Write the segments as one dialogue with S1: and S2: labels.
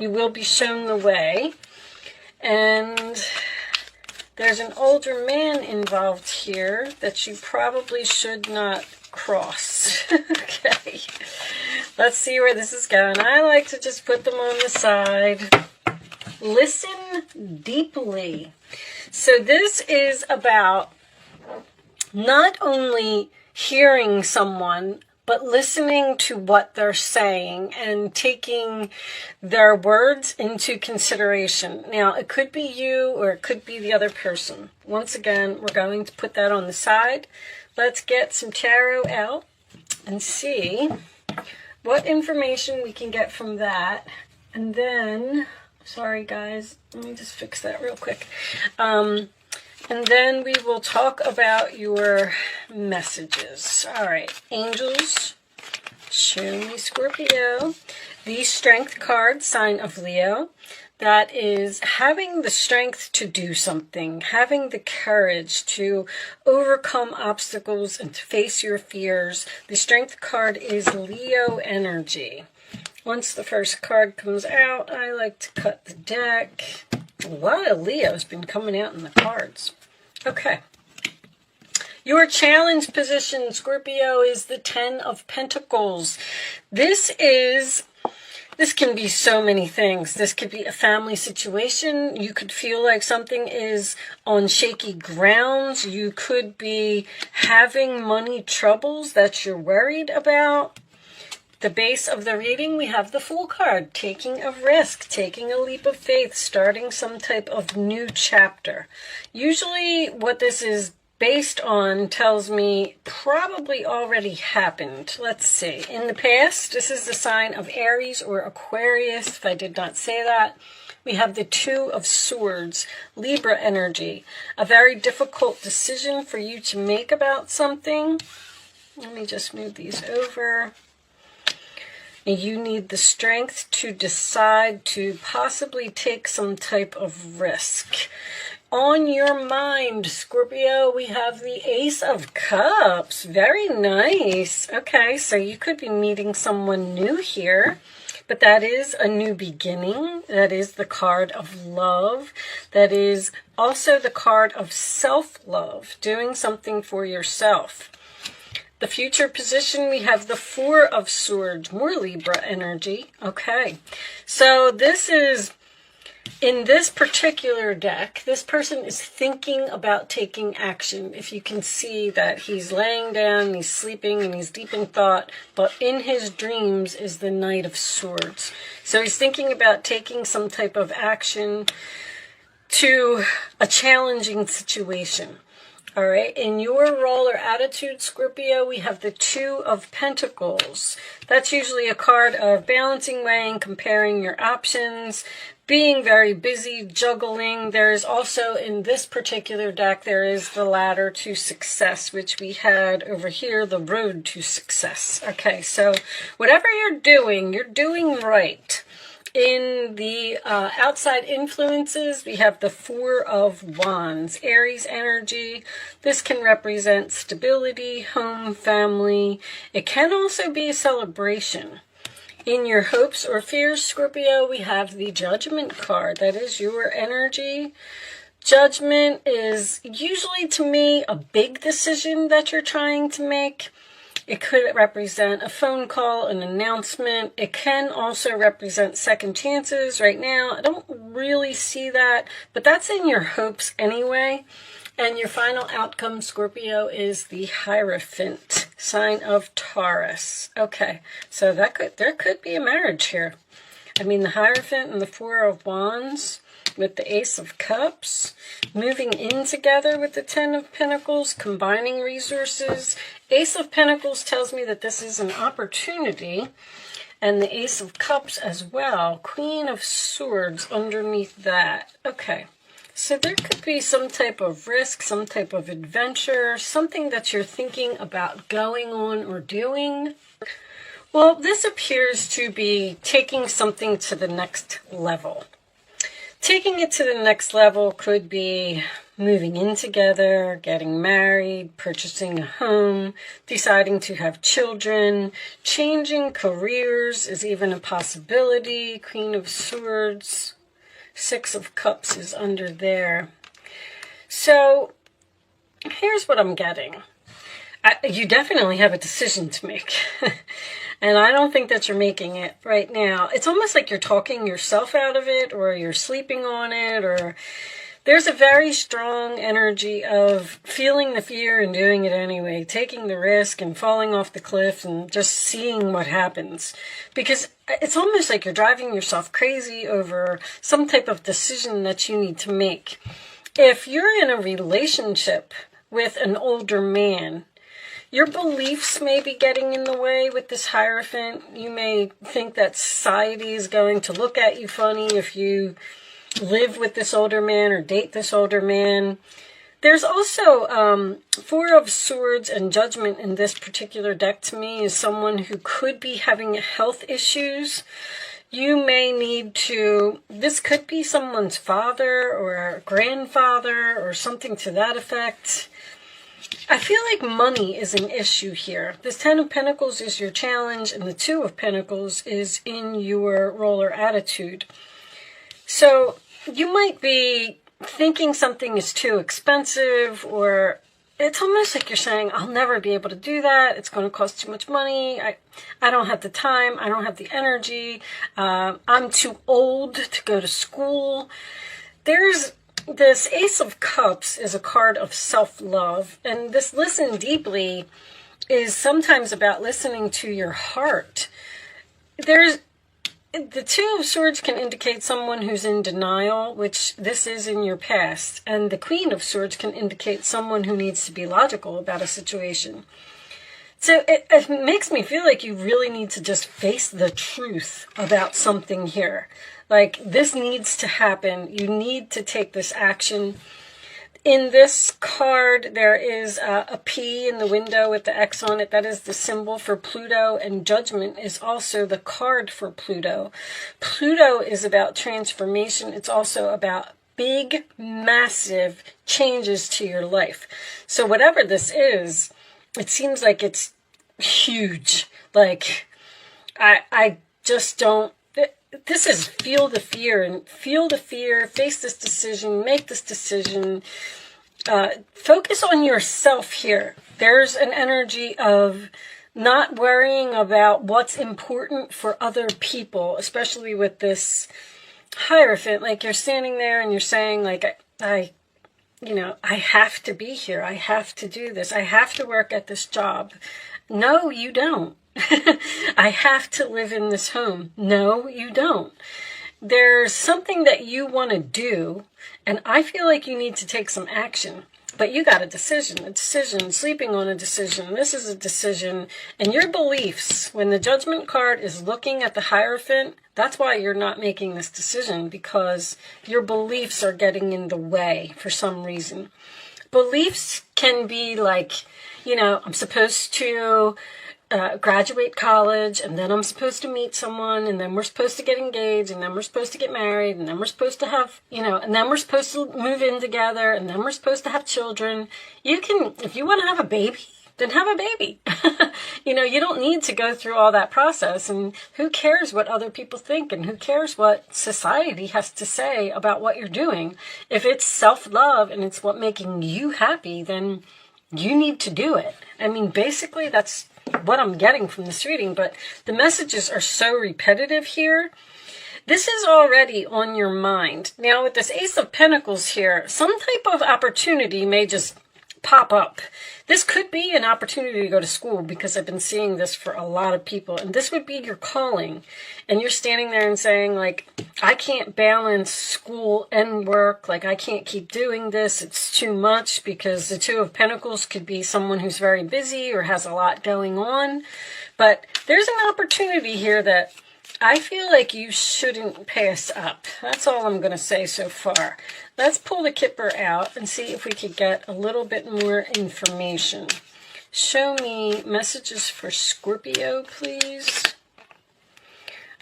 S1: You will be shown the way. And there's an older man involved here that you probably should not cross. Okay. Let's see where this is going. I like to just put them on the side. Listen deeply. So this is about not only hearing someone, but listening to what they're saying and taking their words into consideration. Now, it could be you or it could be the other person. Once again, we're going to put that on the side. Let's get some tarot out and see what information we can get from that. And then, sorry guys, let me just fix that real quick. And then we will talk about your messages. All right, angels, show me Scorpio. The Strength card, sign of Leo. That is having the strength to do something, having the courage to overcome obstacles and to face your fears. The Strength card is Leo energy. Once the first card comes out, I like to cut the deck. A lot of Leo's been coming out in the cards. Okay. Your challenge position, Scorpio, is the 10 of Pentacles. This can be so many things. This could be a family situation. You could feel like something is on shaky grounds. You could be having money troubles that you're worried about. The base of the reading, we have the Fool card, taking a risk, taking a leap of faith, starting some type of new chapter. Usually what this is based on tells me probably already happened. Let's see. In the past, this is the sign of Aries or Aquarius, if I did not say that. We have the Two of Swords, Libra energy. A very difficult decision for you to make about something. Let me just move these over. You need the strength to decide to possibly take some type of risk. On your mind, Scorpio, we have the Ace of Cups. Very nice. Okay, so you could be meeting someone new here, but that is a new beginning. That is the card of love. That is also the card of self-love, doing something for yourself. The future position, we have the Four of Swords, more Libra energy. Okay, so this is, in this particular deck, this person is thinking about taking action. If you can see that he's laying down, he's sleeping, and he's deep in thought, but in his dreams is the Knight of Swords. So he's thinking about taking some type of action to a challenging situation. All right, in your role or attitude, Scorpio, we have the Two of Pentacles. That's usually a card of balancing, weighing, comparing your options, being very busy, juggling. There's also, in this particular deck, there is the Ladder to Success, which we had over here, the Road to Success. Okay, so whatever you're doing right. In the outside influences, we have the Four of Wands, Aries energy. This can represent stability, home, family. It can also be a celebration. In your hopes or fears, Scorpio, we have the Judgment card. That is your energy. Judgment is usually, to me, a big decision that you're trying to make. It could represent a phone call, an announcement. It can also represent second chances. Right now, I don't really see that, but that's in your hopes anyway. And your final outcome, Scorpio, is the Hierophant, sign of Taurus. Okay, so there could be a marriage here. I mean, the Hierophant and the Four of Wands with the Ace of Cups, moving in together with the Ten of Pentacles, combining resources. Ace of Pentacles tells me that this is an opportunity, and the Ace of Cups as well. Queen of Swords underneath that. Okay, so there could be some type of risk, some type of adventure, something that you're thinking about going on or doing. Well, this appears to be taking something to the next level. Taking it to the next level could be moving in together, getting married, purchasing a home, deciding to have children, changing careers is even a possibility. Queen of Swords, Six of Cups is under there. So here's what I'm getting. You definitely have a decision to make. And I don't think that you're making it right now. It's almost like you're talking yourself out of it, or you're sleeping on it, or there's a very strong energy of feeling the fear and doing it anyway, taking the risk and falling off the cliff and just seeing what happens. Because it's almost like you're driving yourself crazy over some type of decision that you need to make. If you're in a relationship with an older man, your beliefs may be getting in the way with this Hierophant. You may think that society is going to look at you funny if you live with this older man or date this older man. There's also Four of Swords and Judgment in this particular deck to me is someone who could be having health issues. You may need to, this could be someone's father or grandfather or something to that effect. I feel like money is an issue here. This Ten of Pentacles is your challenge, and the Two of Pentacles is in your roller attitude. So you might be thinking something is too expensive, or it's almost like you're saying, I'll never be able to do that. It's going to cost too much money. I don't have the time. I don't have the energy. I'm too old to go to school. This Ace of Cups is a card of self-love, and this listen deeply is sometimes about listening to your heart. The Two of Swords can indicate someone who's in denial, which this is in your past, and the Queen of Swords can indicate someone who needs to be logical about a situation. So it makes me feel like you really need to just face the truth about something here. Like, this needs to happen. You need to take this action. In this card, there is a P in the window with the X on it. That is the symbol for Pluto, and Judgment is also the card for Pluto. Pluto is about transformation. It's also about big, massive changes to your life. So whatever this is, it seems like it's huge. Like, I just don't. This is feel the fear, and feel the fear, face this decision, make this decision. Focus on yourself here. There's an energy of not worrying about what's important for other people, especially with this Hierophant. Like, you're standing there and you're saying, like, I have to be here. I have to do this. I have to work at this job. No, you don't. I have to live in this home. No, you don't. There's something that you want to do, and I feel like you need to take some action. But you got a decision, sleeping on a decision. This is a decision. And your beliefs, when the Judgment card is looking at the Hierophant, that's why you're not making this decision, because your beliefs are getting in the way for some reason. Beliefs can be like, I'm supposed to graduate college, and then I'm supposed to meet someone, and then we're supposed to get engaged, and then we're supposed to get married, and then we're supposed to have, and then we're supposed to move in together, and then we're supposed to have children. You can, if you want to have a baby, then have a baby. You don't need to go through all that process, and who cares what other people think, and who cares what society has to say about what you're doing. If it's self-love and it's what making you happy, then you need to do it. I mean, basically that's what I'm getting from this reading, but the messages are so repetitive here. This is already on your mind. Now, with this Ace of Pentacles here, some type of opportunity may just pop up. This could be an opportunity to go to school, because I've been seeing this for a lot of people, and this would be your calling. And you're standing there and saying, like, I can't balance school and work. Like, I can't keep doing this. It's too much, because the Two of Pentacles could be someone who's very busy or has a lot going on. But there's an opportunity here that I feel like you shouldn't pass up. That's all I'm going to say so far. Let's pull the Kipper out and see if we could get a little bit more information. Show me messages for Scorpio, please.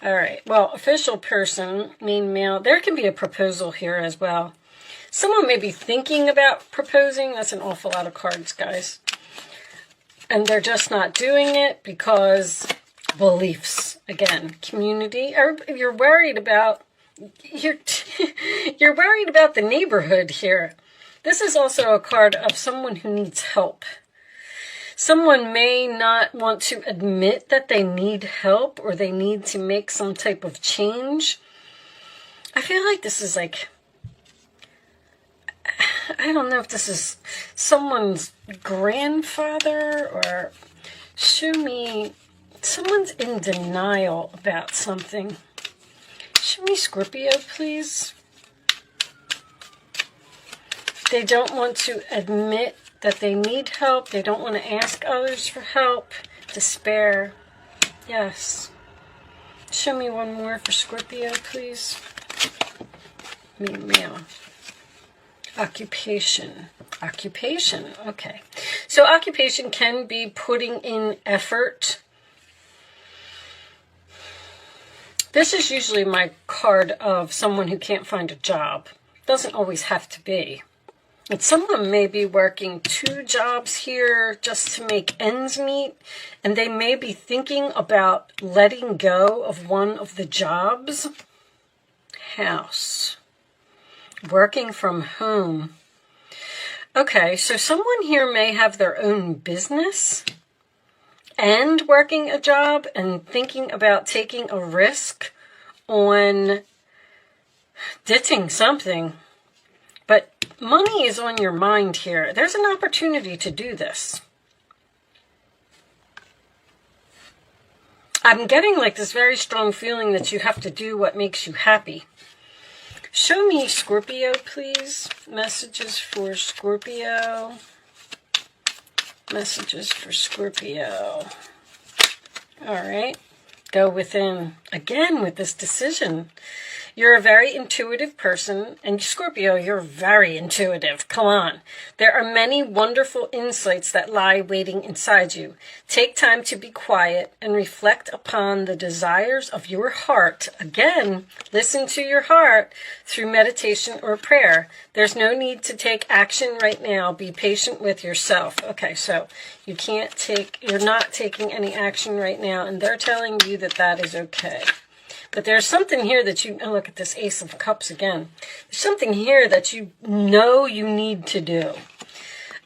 S1: All right. Well, official person, main male. There can be a proposal here as well. Someone may be thinking about proposing. That's an awful lot of cards, guys. And they're just not doing it because beliefs. Again, community. You're worried about you're worried about the neighborhood here. This is also a card of someone who needs help. Someone may not want to admit that they need help or they need to make some type of change. I feel like this is like, I don't know if this is someone's grandfather or show me, someone's in denial about something. Show me Scorpio, please. They don't want to admit that they need help. They don't want to ask others for help. Despair. Yes. Show me one more for Scorpio, please. Meow. Occupation. Occupation. Okay. So occupation can be putting in effort. This is usually my card of someone who can't find a job. Doesn't always have to be. And someone may be working 2 jobs here just to make ends meet, and they may be thinking about letting go of one of the jobs. House. Working from home. Okay, so someone here may have their own business and working a job and thinking about taking a risk on ditching something. But money is on your mind here. There's an opportunity to do this. I'm getting like this very strong feeling that you have to do what makes you happy. Show me Scorpio, please. Messages for Scorpio. Messages for Scorpio. All right. Go within. Again, with this decision. You're a very intuitive person, and Scorpio, you're very intuitive. Come on. There are many wonderful insights that lie waiting inside you. Take time to be quiet and reflect upon the desires of your heart. Again, listen to your heart through meditation or prayer. There's no need to take action right now. Be patient with yourself. Okay, so you're not taking any action right now, and they're telling you that that is okay. But there's something here that look at this Ace of Cups again. There's something here that you know you need to do.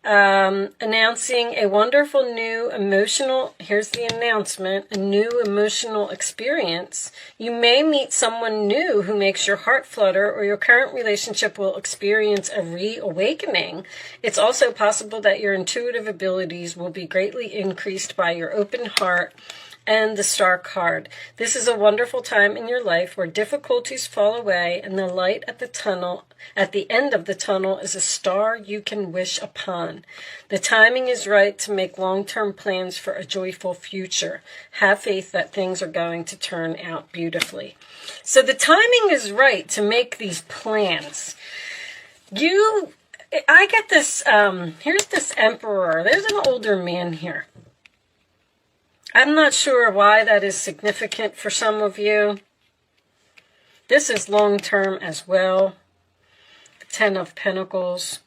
S1: Announcing a wonderful new here's the announcement, a new emotional experience. You may meet someone new who makes your heart flutter, or your current relationship will experience a reawakening. It's also possible that your intuitive abilities will be greatly increased by your open heart and the Star card. This is a wonderful time in your life where difficulties fall away and the light at the end of the tunnel is a star you can wish upon. The timing is right to make long-term plans for a joyful future. Have faith that things are going to turn out beautifully. So the timing is right to make these plans. I get this, here's this Emperor. There's an older man here. I'm not sure why that is significant for some of you. This is long-term as well. The 10 of Pentacles.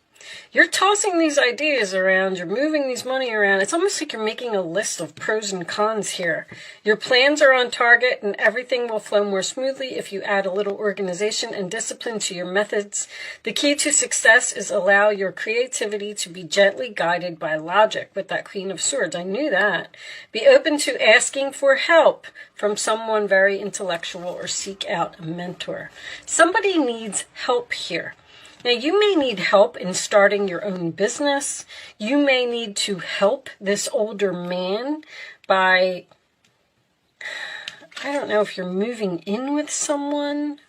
S1: You're tossing these ideas around. You're moving these money around. It's almost like you're making a list of pros and cons here. Your plans are on target and everything will flow more smoothly if you add a little organization and discipline to your methods. The key to success is allow your creativity to be gently guided by logic with that Queen of Swords. I knew that. Be open to asking for help from someone very intellectual or seek out a mentor. Somebody needs help here. Now, you may need help in starting your own business. You may need to help this older man by, I don't know if you're moving in with someone.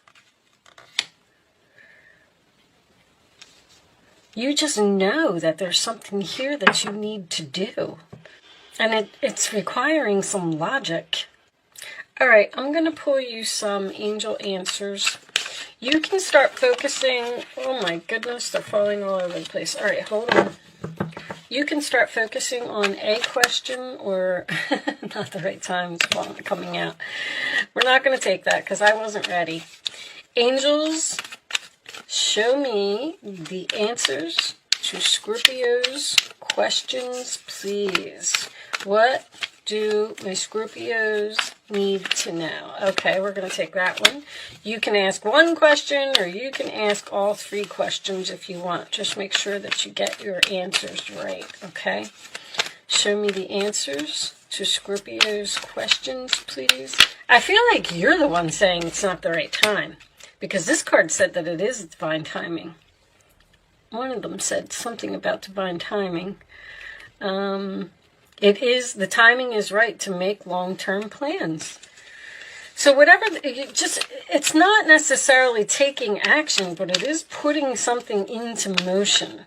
S1: You just know that there's something here that you need to do. And it's requiring some logic. All right, I'm going to pull you some angel answers. You can start focusing. Oh my goodness, they're falling all over the place. All right, hold on. You can start focusing on a question or not the right time. It's coming out. We're not going to take that because I wasn't ready. Angels, Show me the answers to Scorpio's questions, please. What do my Scorpios need to know? Okay, we're going to take that one. You can ask one question or you can ask all 3 questions if you want. Just make sure that you get your answers right, okay? Show me the answers to Scorpio's questions, please. I feel like you're the one saying it's not the right time, because this card said that it is divine timing. One of them said something about divine timing. It is, the timing is right to make long-term plans. So whatever, it's not necessarily taking action, but it is putting something into motion.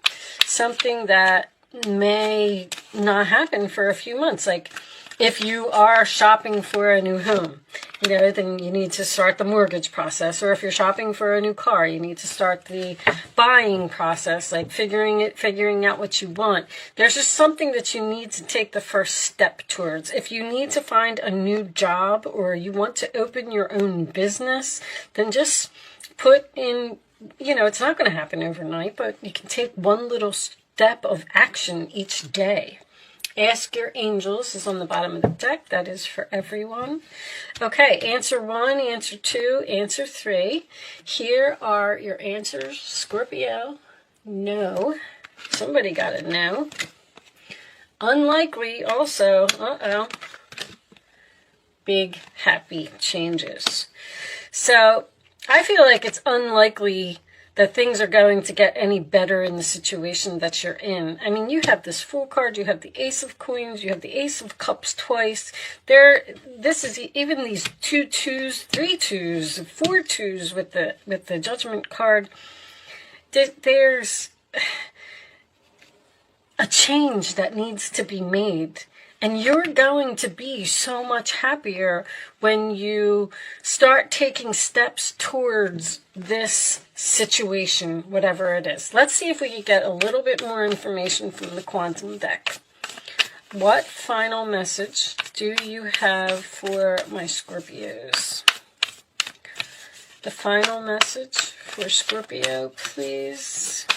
S1: Something that may not happen for a few months. Like if you are shopping for a new home, then you need to start the mortgage process. Or if you're shopping for a new car, you need to start the buying process, like figuring out what you want. There's just something that you need to take the first step towards. If you need to find a new job or you want to open your own business, then just put in, it's not going to happen overnight, but you can take one little step of action each day. Ask your angels is on the bottom of the deck. That is for everyone. Okay, answer 1, answer 2, answer 3. Here are your answers. Scorpio, no. Somebody got a no. Unlikely also. Uh-oh. Big happy changes. So I feel like it's unlikely that things are going to get any better in the situation that you're in. I mean, you have this Fool card, you have the Ace of Coins, you have the Ace of Cups twice. This is even these 2 2s, 3 2s, 4 2s with the Judgment card. There's a change that needs to be made. And you're going to be so much happier when you start taking steps towards this situation, whatever it is. Let's see if we can get a little bit more information from the Quantum deck. What final message do you have for my Scorpios? The final message for Scorpio, please.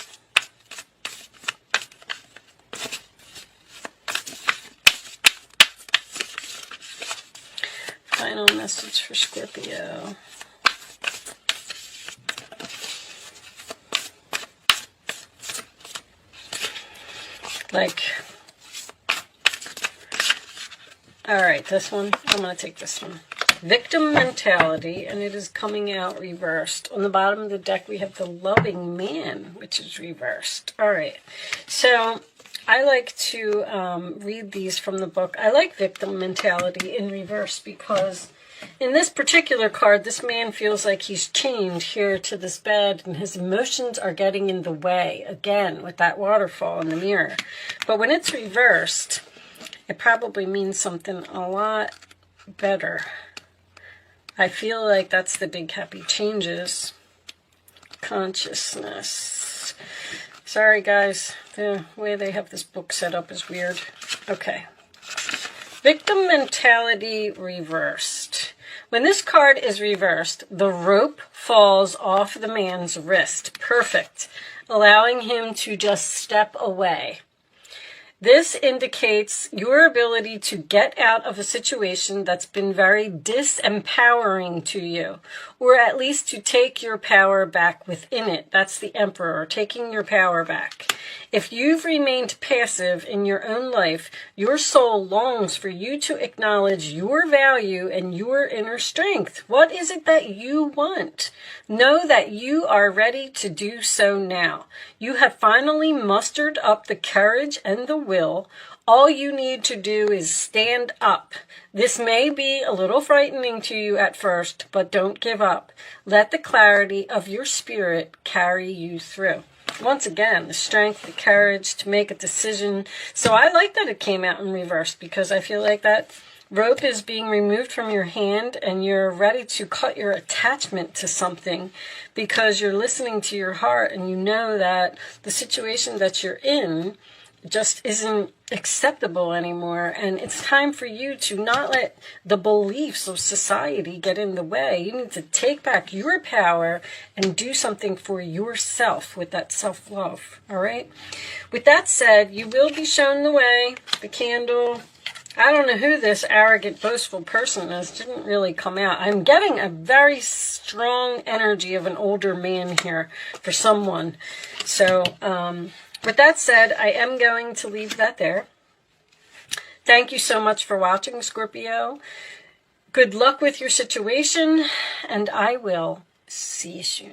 S1: Final message for Scorpio. All right, this one, I'm going to take this one. Victim mentality, and it is coming out reversed. On the bottom of the deck, we have the Loving Man, which is reversed. All right, so I like to read these from the book. I like victim mentality in reverse because in this particular card, this man feels like he's chained here to this bed and his emotions are getting in the way, again, with that waterfall in the mirror. But when it's reversed, it probably means something a lot better. I feel like that's the big happy changes. Consciousness. Sorry, guys. The way they have this book set up is weird. Okay. Victim mentality reversed. When this card is reversed, the rope falls off the man's wrist. Perfect. Allowing him to just step away. This indicates your ability to get out of a situation that's been very disempowering to you, or at least to take your power back within it. That's the Emperor, taking your power back. If you've remained passive in your own life, your soul longs for you to acknowledge your value and your inner strength. What is it that you want? Know that you are ready to do so now. You have finally mustered up the courage and the will. All you need to do is stand up. This may be a little frightening to you at first, but don't give up. Let the clarity of your spirit carry you through. Once again, the strength, the courage to make a decision. So I like that it came out in reverse because I feel like that rope is being removed from your hand and you're ready to cut your attachment to something because you're listening to your heart and you know that the situation that you're in just isn't acceptable anymore, and it's time for you to not let the beliefs of society get in the way. You need to take back your power and do something for yourself with that self-love. All right, with that said, you will be shown the way. The candle, I don't know who this arrogant, boastful person is. Didn't really come out. I'm getting a very strong energy of an older man here for someone. So with that said, I am going to leave that there. Thank you so much for watching, Scorpio. Good luck with your situation, and I will see you soon.